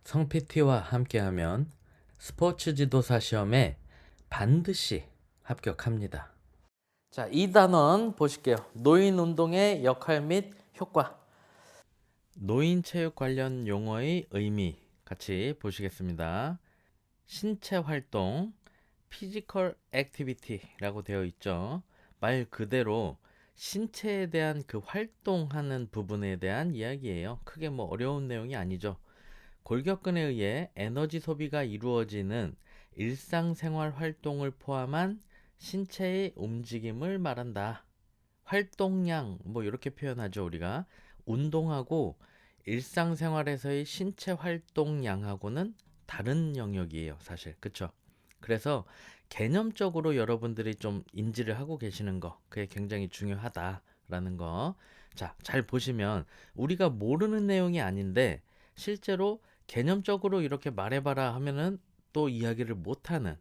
성 PT와 함께하면 스포츠 지도사 시험에 반드시 합격합니다. 자, 2단원 보실게요. 노인 운동의 역할 및 효과. 노인 체육 관련 용어의 의미 같이 보시겠습니다. 신체 활동, 피지컬 액티비티라고 되어 있죠. 말 그대로 신체에 대한 그 활동하는 부분에 대한 이야기예요. 크게 뭐 어려운 내용이 아니죠. 골격근에 의해 에너지 소비가 이루어지는 일상생활 활동을 포함한 신체의 움직임을 말한다. 활동량 뭐 이렇게 표현하죠. 우리가 운동하고 일상생활에서의 신체 활동량하고는 다른 영역이에요, 사실. 그쵸? 그래서 개념적으로 여러분들이 좀 인지를 하고 계시는 거, 그게 굉장히 중요하다라는 거. 자, 잘 보시면 우리가 모르는 내용이 아닌데 실제로 개념적으로 이렇게 말해봐라 하면은 또 이야기를 못하는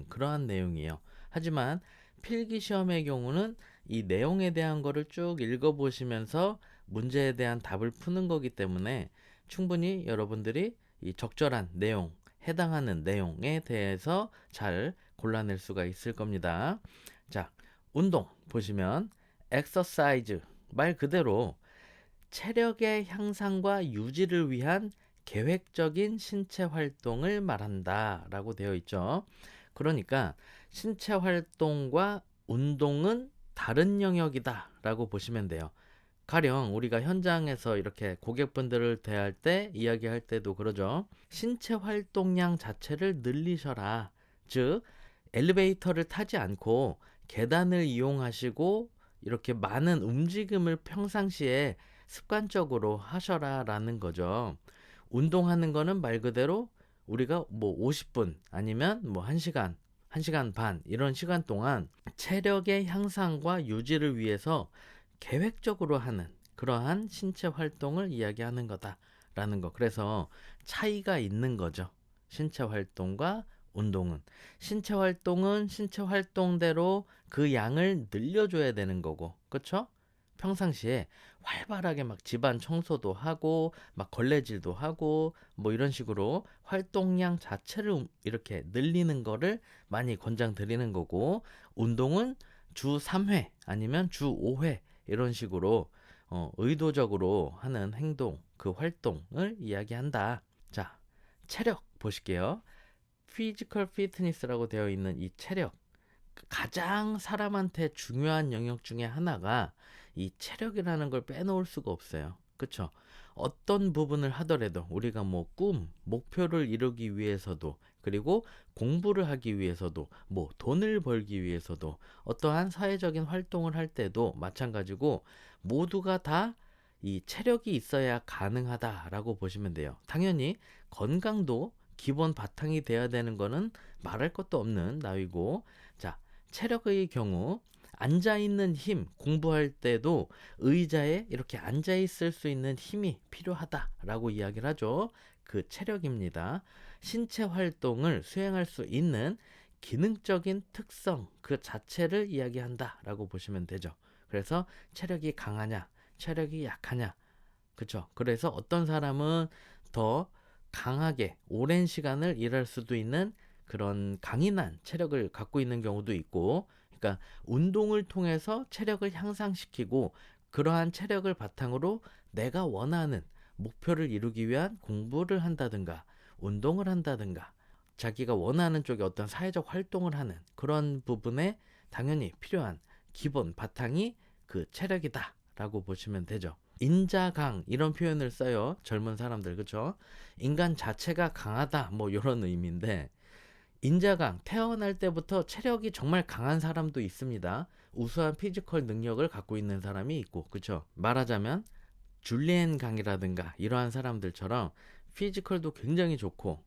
그러한 내용이에요. 하지만 필기 시험의 경우는 이 내용에 대한 거를 쭉 읽어보시면서 문제에 대한 답을 푸는 거기 때문에 충분히 여러분들이 이 적절한 내용, 해당하는 내용에 대해서 잘 골라낼 수가 있을 겁니다. 자, 운동 보시면 exercise 말 그대로 체력의 향상과 유지를 위한 계획적인 신체 활동을 말한다 라고 되어 있죠. 그러니까 신체 활동과 운동은 다른 영역이다 라고 보시면 돼요. 가령 우리가 현장에서 이렇게 고객분들을 대할 때 이야기할 때도 그러죠. 신체 활동량 자체를 늘리셔라. 즉 엘리베이터를 타지 않고 계단을 이용하시고 이렇게 많은 움직임을 평상시에 습관적으로 하셔라 라는 거죠. 운동하는 거는 말 그대로 우리가 뭐 50분 아니면 뭐 1시간, 1시간 반 이런 시간 동안 체력의 향상과 유지를 위해서 계획적으로 하는 그러한 신체 활동을 이야기하는 거다라는 거. 그래서 차이가 있는 거죠. 신체 활동과 운동은. 신체 활동은 신체 활동대로 그 양을 늘려줘야 되는 거고, 그쵸? 평상시에 활발하게 막 집안 청소도 하고, 막 걸레질도 하고, 뭐 이런 식으로 활동량 자체를 이렇게 늘리는 거를 많이 권장드리는 거고, 운동은 주 3회 아니면 주 5회 이런 식으로 의도적으로 하는 행동, 그 활동을 이야기한다. 자, 체력 보실게요. 피지컬 피트니스라고 되어 있는 이 체력, 가장 사람한테 중요한 영역 중에 하나가 이 체력이라는 걸 빼놓을 수가 없어요. 그쵸? 어떤 부분을 하더라도 우리가 뭐 목표를 이루기 위해서도 그리고 공부를 하기 위해서도 뭐 돈을 벌기 위해서도 어떠한 사회적인 활동을 할 때도 마찬가지고 모두가 다 이 체력이 있어야 가능하다라고 보시면 돼요. 당연히 건강도 기본 바탕이 돼야 되는 거는 말할 것도 없는 나위고 자, 체력의 경우 앉아 있는 힘 공부할 때도 의자에 이렇게 앉아 있을 수 있는 힘이 필요하다라고 이야기를 하죠. 그 체력입니다. 신체 활동을 수행할 수 있는 기능적인 특성 그 자체를 이야기한다라고 보시면 되죠. 그래서 체력이 강하냐, 체력이 약하냐, 그쵸? 그래서 어떤 사람은 더 강하게 오랜 시간을 일할 수도 있는 그런 강인한 체력을 갖고 있는 경우도 있고, 그러니까 운동을 통해서 체력을 향상시키고 그러한 체력을 바탕으로 내가 원하는 목표를 이루기 위한 공부를 한다든가 운동을 한다든가 자기가 원하는 쪽에 어떤 사회적 활동을 하는 그런 부분에 당연히 필요한 기본 바탕이 그 체력이다라고 보시면 되죠. 인자강 이런 표현을 써요. 젊은 사람들 그쵸? 인간 자체가 강하다 뭐 이런 의미인데 인자강 태어날 때부터 체력이 정말 강한 사람도 있습니다. 우수한 피지컬 능력을 갖고 있는 사람이 있고 그쵸? 말하자면 줄리엔 강이라든가 이러한 사람들처럼 피지컬도 굉장히 좋고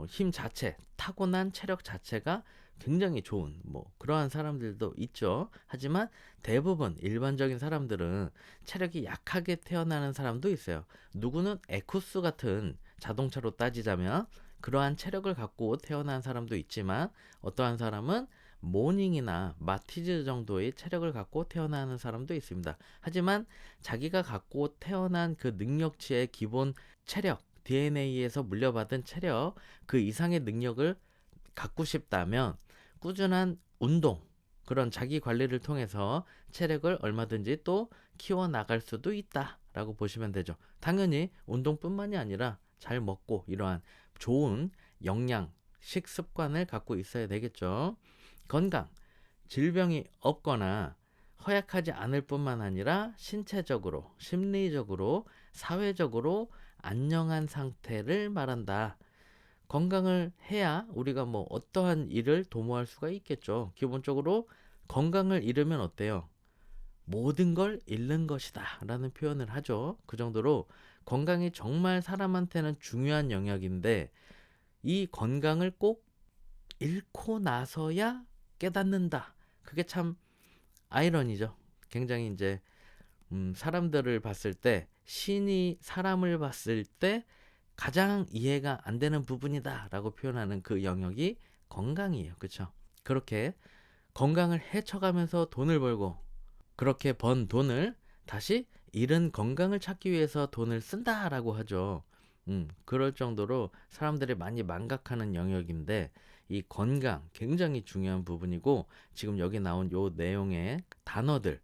힘 자체, 타고난 체력 자체가 굉장히 좋은 뭐 그러한 사람들도 있죠. 하지만 대부분 일반적인 사람들은 체력이 약하게 태어나는 사람도 있어요. 누구는 에쿠스 같은 자동차로 따지자면 그러한 체력을 갖고 태어난 사람도 있지만 어떠한 사람은 모닝이나 마티즈 정도의 체력을 갖고 태어나는 사람도 있습니다. 하지만 자기가 갖고 태어난 그 능력치의 기본 체력 DNA에서 물려받은 체력 그 이상의 능력을 갖고 싶다면 꾸준한 운동, 그런 자기 관리를 통해서 체력을 얼마든지 또 키워나갈 수도 있다라고 보시면 되죠. 당연히 운동뿐만이 아니라 잘 먹고 이러한 좋은 영양, 식습관을 갖고 있어야 되겠죠. 건강, 질병이 없거나 허약하지 않을 뿐만 아니라 신체적으로, 심리적으로, 사회적으로 안녕한 상태를 말한다. 건강을 해야 우리가 뭐 어떠한 일을 도모할 수가 있겠죠. 기본적으로 건강을 잃으면 어때요? 모든 걸 잃는 것이다 라는 표현을 하죠. 그 정도로 건강이 정말 사람한테는 중요한 영역인데 이 건강을 꼭 잃고 나서야 깨닫는다. 그게 참 아이러니죠. 굉장히 이제 사람들을 봤을 때, 신이 사람을 봤을 때 가장 이해가 안 되는 부분이다 라고 표현하는 그 영역이 건강이에요. 그렇죠? 그렇게 건강을 해쳐가면서 돈을 벌고, 그렇게 번 돈을 다시 잃은 건강을 찾기 위해서 돈을 쓴다라고 하죠. 그럴 정도로 사람들이 많이 망각하는 영역인데, 이 건강 굉장히 중요한 부분이고, 지금 여기 나온 요 내용의 단어들,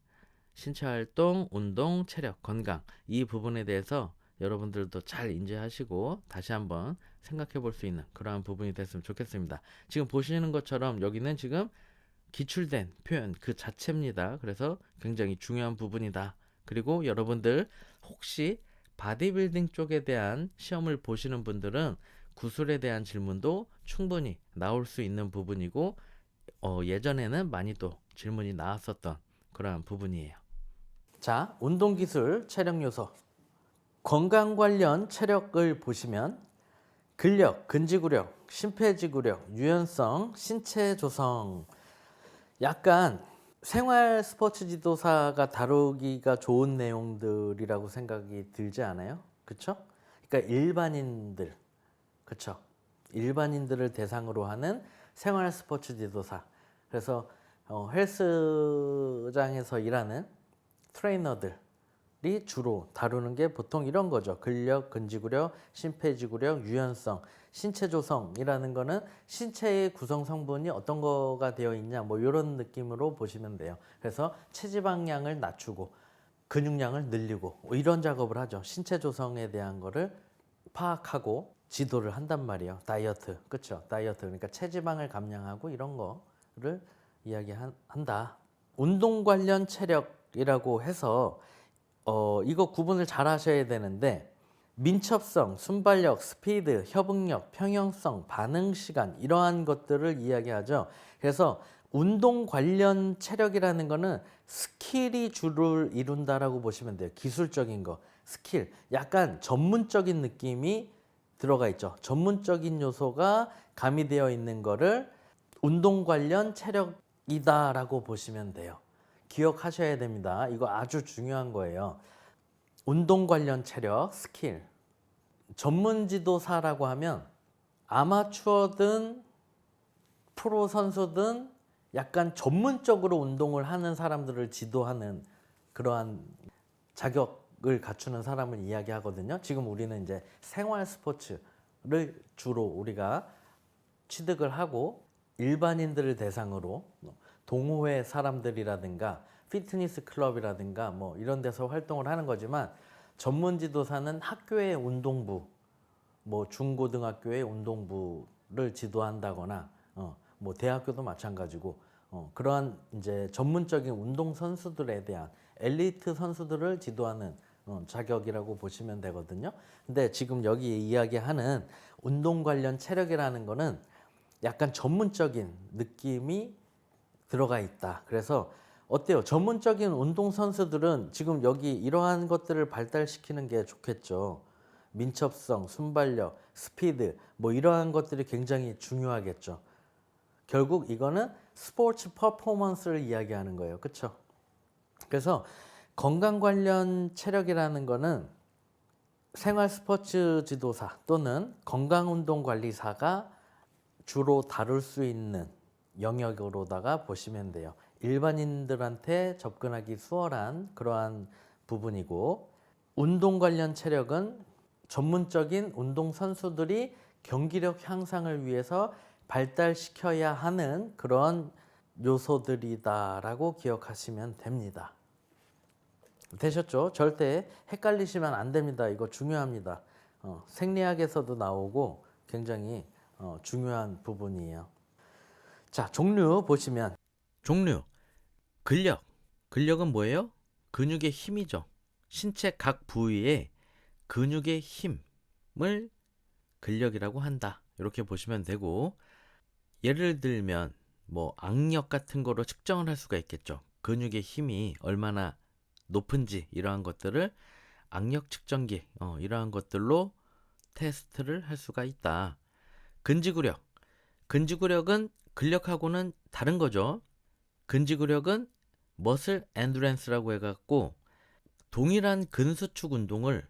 신체 활동, 운동, 체력, 건강, 이 부분에 대해서 여러분들도 잘 인지하시고 다시 한번 생각해 볼 수 있는 그러한 부분이 됐으면 좋겠습니다. 지금 보시는 것처럼 여기는 지금 기출된 표현 그 자체입니다. 그래서 굉장히 중요한 부분이다. 그리고 여러분들 혹시 바디빌딩 쪽에 대한 시험을 보시는 분들은 구술에 대한 질문도 충분히 나올 수 있는 부분이고, 예전에는 많이 또 질문이 나왔었던 그러한 부분이에요. 자, 운동기술, 체력요소. 건강 관련 체력을 보시면 근력, 근지구력, 심폐지구력, 유연성, 신체 조성. 약간 생활 스포츠 지도사가 다루기가 좋은 내용들이라고 생각이 들지 않아요? 그쵸? 그러니까 일반인들, 그쵸? 일반인들을 대상으로 하는 생활 스포츠 지도사. 그래서 헬스장에서 일하는 트레이너들이 주로 다루는 게 보통 이런 거죠. 근력, 근지구력, 심폐지구력, 유연성, 신체 조성이라는 거는 신체의 구성 성분이 어떤 거가 되어 있냐, 뭐 이런 느낌으로 보시면 돼요. 그래서 체지방량을 낮추고 근육량을 늘리고 이런 작업을 하죠. 신체 조성에 대한 거를 파악하고 지도를 한단 말이에요. 다이어트, 그렇죠? 다이어트, 그러니까 체지방을 감량하고 이런 거를 이야기한다. 운동 관련 체력이라고 해서 이거 구분을 잘 하셔야 되는데, 민첩성, 순발력, 스피드, 협응력, 평형성, 반응 시간, 이러한 것들을 이야기하죠. 그래서 운동 관련 체력이라는 거는 스킬이 주를 이룬다라고 보시면 돼요. 기술적인 거, 스킬. 약간 전문적인 느낌이 들어가 있죠. 전문적인 요소가 가미되어 있는 거를 운동 관련 체력이다라고 보시면 돼요. 기억하셔야 됩니다. 이거 아주 중요한 거예요. 운동 관련 체력, 스킬. 전문 지도사라고 하면 아마추어든 프로 선수든 약간 전문적으로 운동을 하는 사람들을 지도하는 그러한 자격을 갖추는 사람을 이야기하거든요. 지금 우리는 이제 생활 스포츠를 주로 우리가 취득을 하고 일반인들을 대상으로 동호회 사람들이라든가 피트니스 클럽이라든가 뭐 이런 데서 활동을 하는 거지만, 전문 지도사는 학교의 운동부, 뭐 중고등학교의 운동부를 지도한다거나 뭐 대학교도 마찬가지고 그러한 이제 전문적인 운동 선수들에 대한 엘리트 선수들을 지도하는 자격이라고 보시면 되거든요. 근데 지금 여기 이야기하는 운동 관련 체력이라는 거는 약간 전문적인 느낌이 들어가 있다. 그래서 어때요? 전문적인 운동 선수들은 지금 여기 이러한 것들을 발달시키는 게 좋겠죠. 민첩성, 순발력, 스피드, 뭐 이러한 것들이 굉장히 중요하겠죠. 결국 이거는 스포츠 퍼포먼스를 이야기하는 거예요. 그렇죠? 그래서 건강 관련 체력이라는 거는 생활 스포츠 지도사 또는 건강운동관리사가 주로 다룰 수 있는 영역으로다가 보시면 돼요. 일반인들한테 접근하기 수월한 그러한 부분이고, 운동 관련 체력은 전문적인 운동 선수들이 경기력 향상을 위해서 발달시켜야 하는 그런 요소들이다라고 기억하시면 됩니다. 되셨죠? 절대 헷갈리시면 안 됩니다. 이거 중요합니다. 생리학에서도 나오고 굉장히 중요한 부분이에요. 자, 종류 보시면 종류 근력. 근력은 뭐예요? 근육의 힘이죠. 신체 각 부위에 근육의 힘을 근력이라고 한다. 이렇게 보시면 되고, 예를 들면 뭐 악력 같은 거로 측정을 할 수가 있겠죠. 근육의 힘이 얼마나 높은지 이러한 것들을 악력 측정기 이러한 것들로 테스트를 할 수가 있다. 근지구력. 근지구력은 근력하고는 다른 거죠. 근지구력은 머슬 엔두렌스라고 해갖고 동일한 근수축 운동을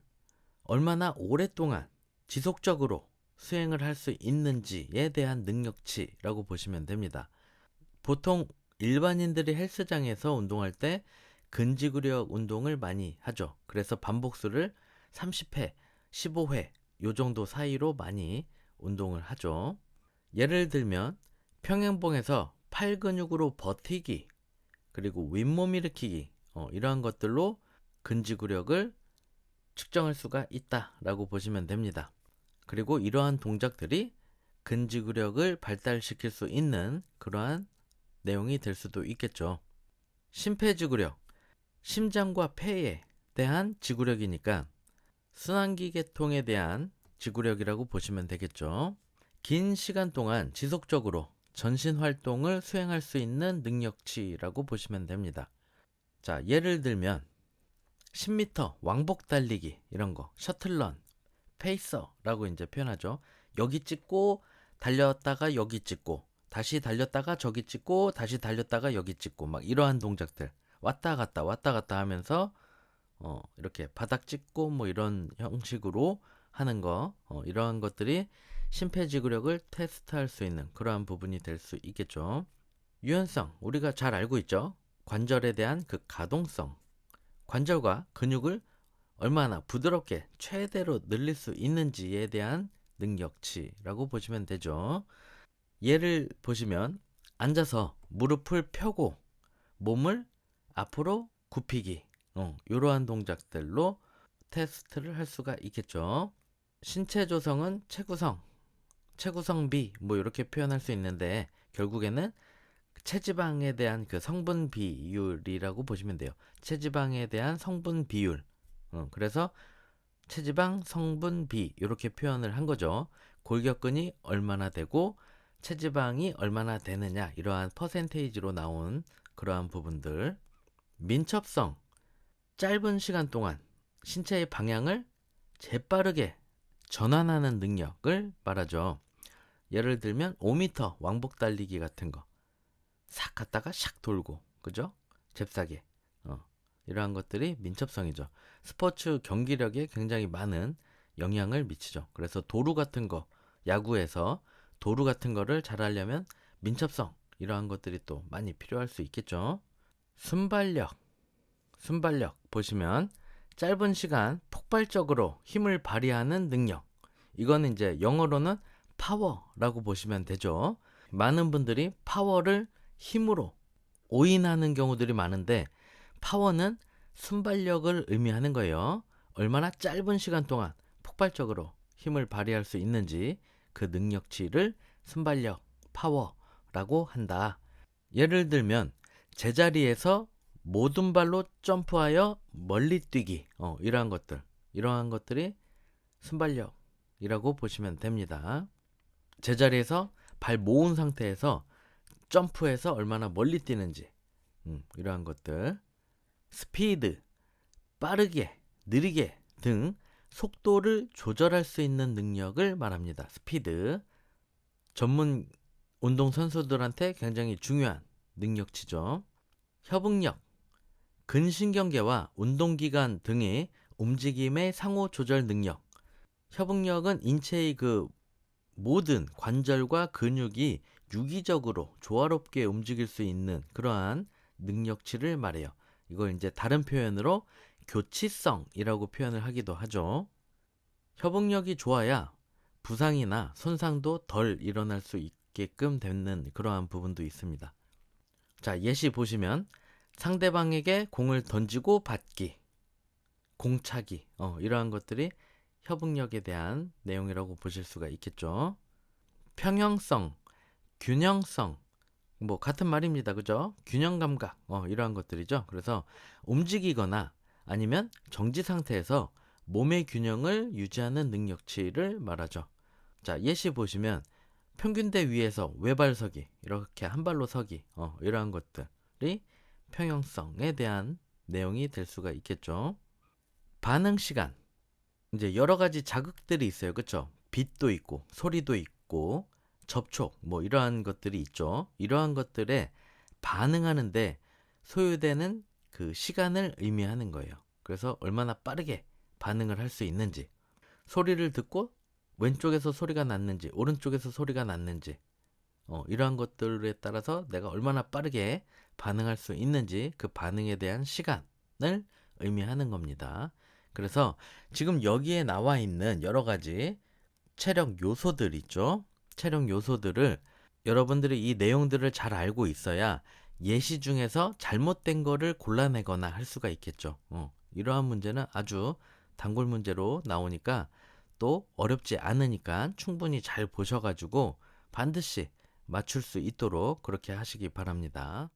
얼마나 오랫동안 지속적으로 수행을 할 수 있는지에 대한 능력치라고 보시면 됩니다. 보통 일반인들이 헬스장에서 운동할 때 근지구력 운동을 많이 하죠. 그래서 반복수를 30회, 15회 요 정도 사이로 많이 운동을 하죠. 예를 들면 평행봉에서 팔 근육으로 버티기, 그리고 윗몸 일으키기 이러한 것들로 근지구력을 측정할 수가 있다라고 보시면 됩니다. 그리고 이러한 동작들이 근지구력을 발달시킬 수 있는 그러한 내용이 될 수도 있겠죠. 심폐지구력, 심장과 폐에 대한 지구력이니까 순환기 계통에 대한 지구력이라고 보시면 되겠죠. 긴 시간 동안 지속적으로 전신 활동을 수행할 수 있는 능력치라고 보시면 됩니다. 자, 예를 들면 10m 왕복 달리기 이런 거, 셔틀런, 페이서라고 이제 표현하죠. 여기 찍고 달렸다가 여기 찍고 다시 달렸다가 저기 찍고 다시 달렸다가 여기 찍고 막 이러한 동작들 왔다 갔다 하면서 이렇게 바닥 찍고 뭐 이런 형식으로 하는 거 이러한 것들이 심폐지구력을 테스트할 수 있는 그러한 부분이 될 수 있겠죠. 유연성 우리가 잘 알고 있죠. 관절에 대한 그 가동성, 관절과 근육을 얼마나 부드럽게 최대로 늘릴 수 있는지에 대한 능력치라고 보시면 되죠. 예를 보시면 앉아서 무릎을 펴고 몸을 앞으로 굽히기 이러한 동작들로 테스트를 할 수가 있겠죠. 신체 조성은 체구성, 체구성비 뭐 이렇게 표현할 수 있는데 결국에는 체지방에 대한 그 성분 비율이라고 보시면 돼요. 체지방에 대한 성분 비율. 그래서 체지방 성분 비 이렇게 표현을 한 거죠. 골격근이 얼마나 되고 체지방이 얼마나 되느냐 이러한 퍼센테이지로 나온 그러한 부분들. 민첩성, 짧은 시간 동안 신체의 방향을 재빠르게 전환하는 능력을 말하죠. 예를 들면 5m 왕복 달리기 같은 거 싹 갔다가 샥 돌고 그죠? 잽싸게 이러한 것들이 민첩성이죠. 스포츠 경기력에 굉장히 많은 영향을 미치죠. 그래서 도루 같은 거 야구에서 도루 같은 거를 잘하려면 민첩성 이러한 것들이 또 많이 필요할 수 있겠죠. 순발력 보시면 짧은 시간 폭발적으로 힘을 발휘하는 능력. 이거는 이제 영어로는 파워라고 보시면 되죠. 많은 분들이 파워를 힘으로 오인하는 경우들이 많은데 파워는 순발력을 의미하는 거예요. 얼마나 짧은 시간 동안 폭발적으로 힘을 발휘할 수 있는지 그 능력치를 순발력, 파워라고 한다. 예를 들면 제자리에서 모든 발로 점프하여 멀리 뛰기 이러한 것들이 순발력이라고 보시면 됩니다. 제자리에서 발 모은 상태에서 점프해서 얼마나 멀리 뛰는지 이러한 것들. 스피드, 빠르게, 느리게 등 속도를 조절할 수 있는 능력을 말합니다. 스피드. 전문 운동 선수들한테 굉장히 중요한 능력치죠. 협응력, 근신경계와 운동기관 등의 움직임의 상호 조절 능력. 협응력은 인체의 그 모든 관절과 근육이 유기적으로 조화롭게 움직일 수 있는 그러한 능력치를 말해요. 이걸 이제 다른 표현으로 교치성이라고 표현을 하기도 하죠. 협응력이 좋아야 부상이나 손상도 덜 일어날 수 있게끔 되는 그러한 부분도 있습니다. 자, 예시 보시면 상대방에게 공을 던지고 받기, 공차기, 이러한 것들이 협응력에 대한 내용이라고 보실 수가 있겠죠. 평형성, 균형성, 뭐 같은 말입니다. 그죠? 균형 감각, 이러한 것들이죠. 그래서 움직이거나 아니면 정지 상태에서 몸의 균형을 유지하는 능력치를 말하죠. 자, 예시 보시면 평균대 위에서 외발 서기, 이렇게 한 발로 서기, 이러한 것들이 평형성에 대한 내용이 될 수가 있겠죠. 반응 시간, 이제 여러 가지 자극들이 있어요. 그쵸? 빛도 있고, 소리도 있고, 접촉, 뭐 이러한 것들이 있죠. 이러한 것들에 반응하는데 소요되는 그 시간을 의미하는 거예요. 그래서 얼마나 빠르게 반응을 할 수 있는지, 소리를 듣고 왼쪽에서 소리가 났는지, 오른쪽에서 소리가 났는지, 이러한 것들에 따라서 내가 얼마나 빠르게 반응할 수 있는지 그 반응에 대한 시간을 의미하는 겁니다. 그래서 지금 여기에 나와 있는 여러 가지 체력 요소들 있죠. 체력 요소들을 여러분들이 이 내용들을 잘 알고 있어야 예시 중에서 잘못된 거를 골라내거나 할 수가 있겠죠. 이러한 문제는 아주 단골 문제로 나오니까 또 어렵지 않으니까 충분히 잘 보셔가지고 반드시 맞출 수 있도록 그렇게 하시기 바랍니다.